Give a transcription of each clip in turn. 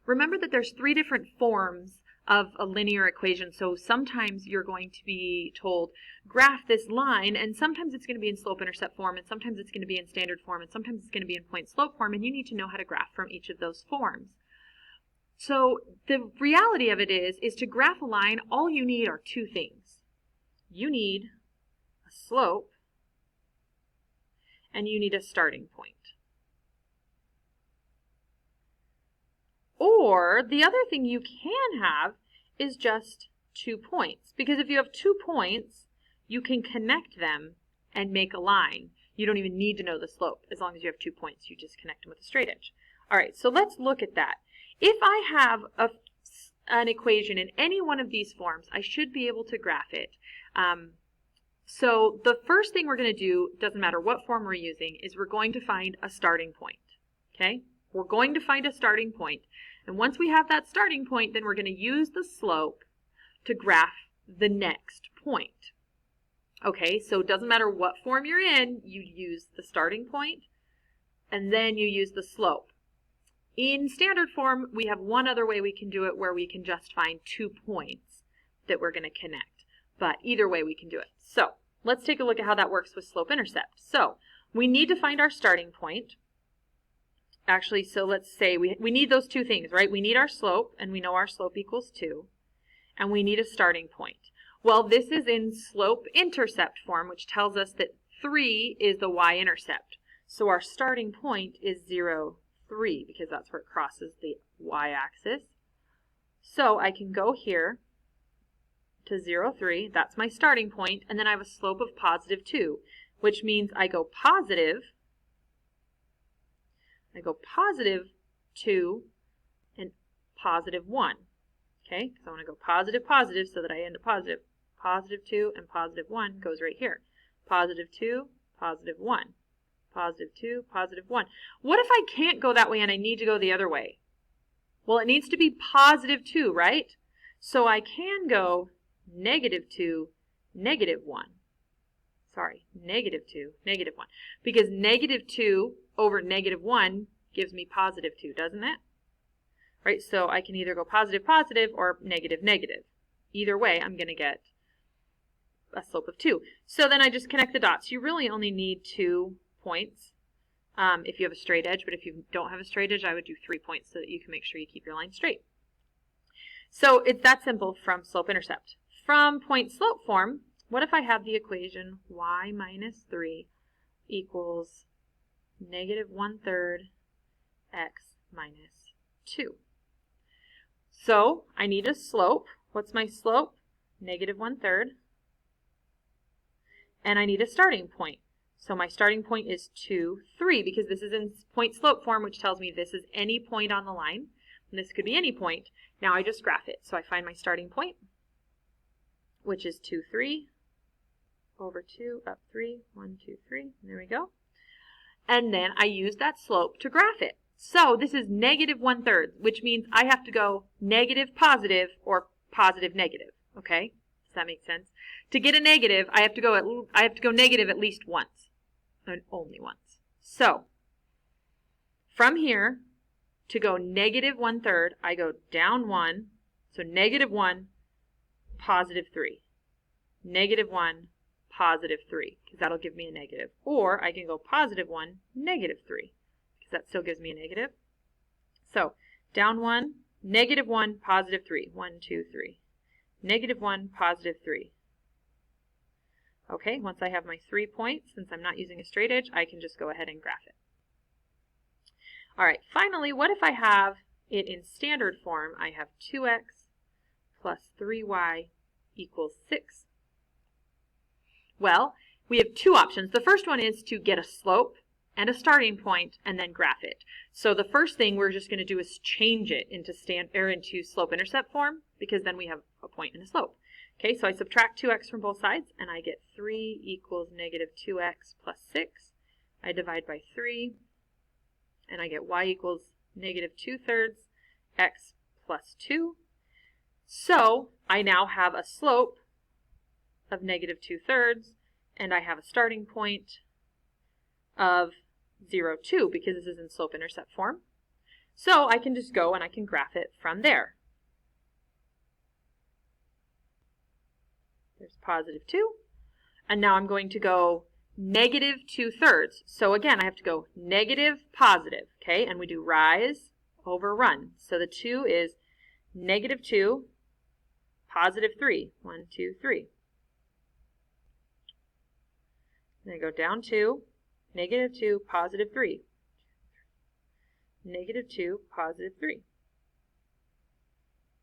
remember that there's three different forms of a linear equation. So sometimes you're going to be told, graph this line, and sometimes it's going to be in slope-intercept form, and sometimes it's going to be in standard form, and sometimes it's going to be in point-slope form, and you need to know how to graph from each of those forms. So the reality of it is to graph a line, all you need are two things. You need a slope, and you need a starting point. Or the other thing you can have is just 2 points. Because if you have 2 points, you can connect them and make a line. You don't even need to know the slope. As long as you have 2 points, you just connect them with a straight edge. All right, so let's look at that. If I have an equation in any one of these forms, I should be able to graph it. So the first thing we're going to do, doesn't matter what form we're using, is we're going to find a starting point. Okay? We're going to find a starting point. And once we have that starting point, then we're going to use the slope to graph the next point. Okay, so it doesn't matter what form you're in, you use the starting point, and then you use the slope. In standard form, we have one other way we can do it where we can just find 2 points that we're going to connect. But either way we can do it. So let's take a look at how that works with slope-intercept. So we need to find our starting point. Actually, so let's say we need those two things, right? We need our slope, and we know our slope equals 2. And we need a starting point. Well, this is in slope-intercept form, which tells us that 3 is the y-intercept. So our starting point is 0, 3, because that's where it crosses the y-axis. So I can go here to 0, 3. That's my starting point. And then I have a slope of positive 2, which means I go positive 2 and positive 1. Okay, because I want to go positive, positive, so that I end up positive. Positive 2 and positive 1 goes right here. Positive 2, positive 1. Positive 2, positive 1. What if I can't go that way and I need to go the other way? Well, it needs to be positive 2, right? So I can go negative 2, negative 1. Sorry, negative 2, negative 1. Because negative 2 over negative 1 gives me positive 2, doesn't it? Right, so I can either go positive, positive, or negative, negative. Either way, I'm going to get a slope of 2. So then I just connect the dots. You really only need 2 points if you have a straight edge, but if you don't have a straight edge, I would do 3 points so that you can make sure you keep your line straight. So it's that simple from slope-intercept. From point-slope form, what if I have the equation y minus 3 equals negative 1/3 x minus 2? So I need a slope. What's my slope? Negative 1/3. And I need a starting point. So my starting point is 2, 3, because this is in point-slope form, which tells me this is any point on the line. And this could be any point. Now I just graph it. So I find my starting point, which is 2, 3, over 2, up 3, 1, 2, 3. There we go. And then I use that slope to graph it. So this is negative 1/3, which means I have to go negative, positive, or positive, negative. Okay? Does that make sense? To get a negative, I have to go negative at least once, and only once. So from here to go negative 1/3, I go down 1. So negative 1, positive 3. Negative 1, positive 3, because that'll give me a negative. Or I can go positive 1, negative 3. That still gives me a negative. So down 1, negative 1, positive 3. 1, 2, 3. Negative 1, positive 3. Okay, once I have my 3 points, since I'm not using a straight edge, I can just go ahead and graph it. All right, finally, what if I have it in standard form? I have 2x plus 3y equals 6. Well, we have 2 options. The first one is to get a slope and a starting point, and then graph it. So the first thing we're just going to do is change it into slope-intercept form, because then we have a point and a slope. Okay, so I subtract 2x from both sides, and I get 3 equals negative 2x plus 6. I divide by 3, and I get y equals negative 2/3 x plus 2. So I now have a slope of negative 2/3, and I have a starting point of 0, 2, because this is in slope-intercept form. So I can just go and I can graph it from there. There's positive 2. And now I'm going to go negative 2/3. So again, I have to go negative, positive, okay? And we do rise over run. So the 2 is negative 2, positive 3. 1, 2, 3. Then I go down 2, negative 2, positive 3. Negative 2, positive 3.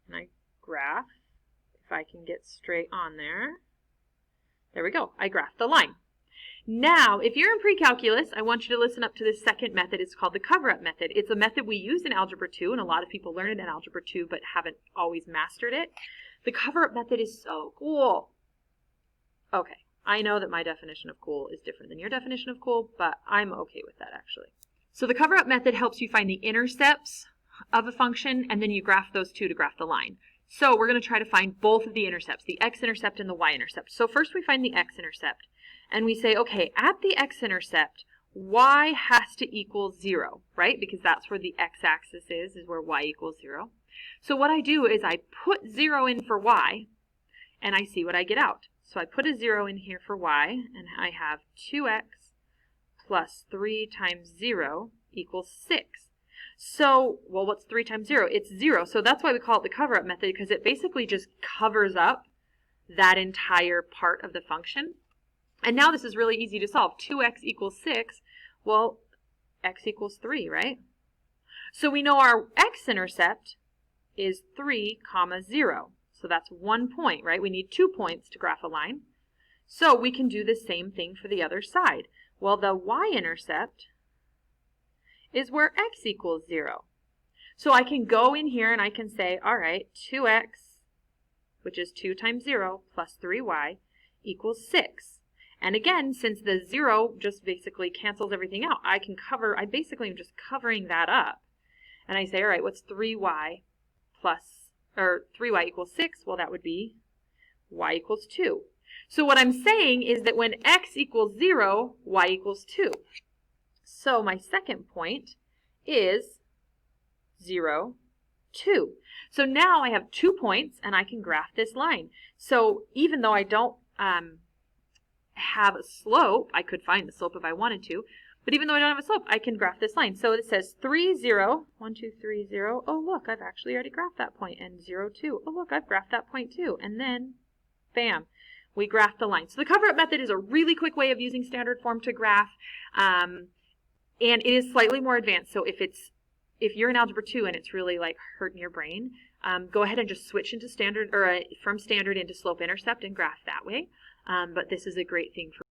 And I graph, if I can get straight on there. There we go. I graphed the line. Now, if you're in pre-calculus, I want you to listen up to this second method. It's called the cover-up method. It's a method we use in Algebra 2, and a lot of people learn it in Algebra 2 but haven't always mastered it. The cover-up method is so cool. Okay, I know that my definition of cool is different than your definition of cool, but I'm okay with that actually. So the cover-up method helps you find the intercepts of a function, and then you graph those two to graph the line. So we're going to try to find both of the intercepts, the x-intercept and the y-intercept. So first we find the x-intercept, and we say, okay, at the x-intercept, y has to equal 0, right? Because that's where the x-axis is where y equals 0. So what I do is I put 0 in for y, and I see what I get out. So I put a 0 in here for y, and I have 2x plus 3 times 0 equals 6. So, well, what's 3 times 0? It's 0. So that's why we call it the cover-up method, because it basically just covers up that entire part of the function. And now this is really easy to solve. 2x equals 6. Well, x equals 3, right? So we know our x-intercept is 3, 0. So that's 1 point, right? We need 2 points to graph a line. So we can do the same thing for the other side. Well, the y-intercept is where x equals 0. So I can go in here and I can say, all right, 2x, which is 2 times 0, plus 3y equals 6. And again, since the 0 just basically cancels everything out, I basically am just covering that up. And I say, all right, what's 3y equals 6? Well, that would be y equals 2. So what I'm saying is that when x equals 0, y equals 2. So my second point is 0, 2. So now I have 2 points and I can graph this line. So even though I don't have a slope, I could find the slope if I wanted to, but even though I don't have a slope, I can graph this line. So it says 3, 0, 1, 2, 3, 0. Oh, look, I've actually already graphed that point. And 0, 2. Oh, look, I've graphed that point too. And then, bam, we graph the line. So the cover-up method is a really quick way of using standard form to graph. And it is slightly more advanced. So if you're in Algebra 2 and it's really like hurting your brain, go ahead and just switch into standard, or from standard into slope intercept and graph that way. But this is a great thing for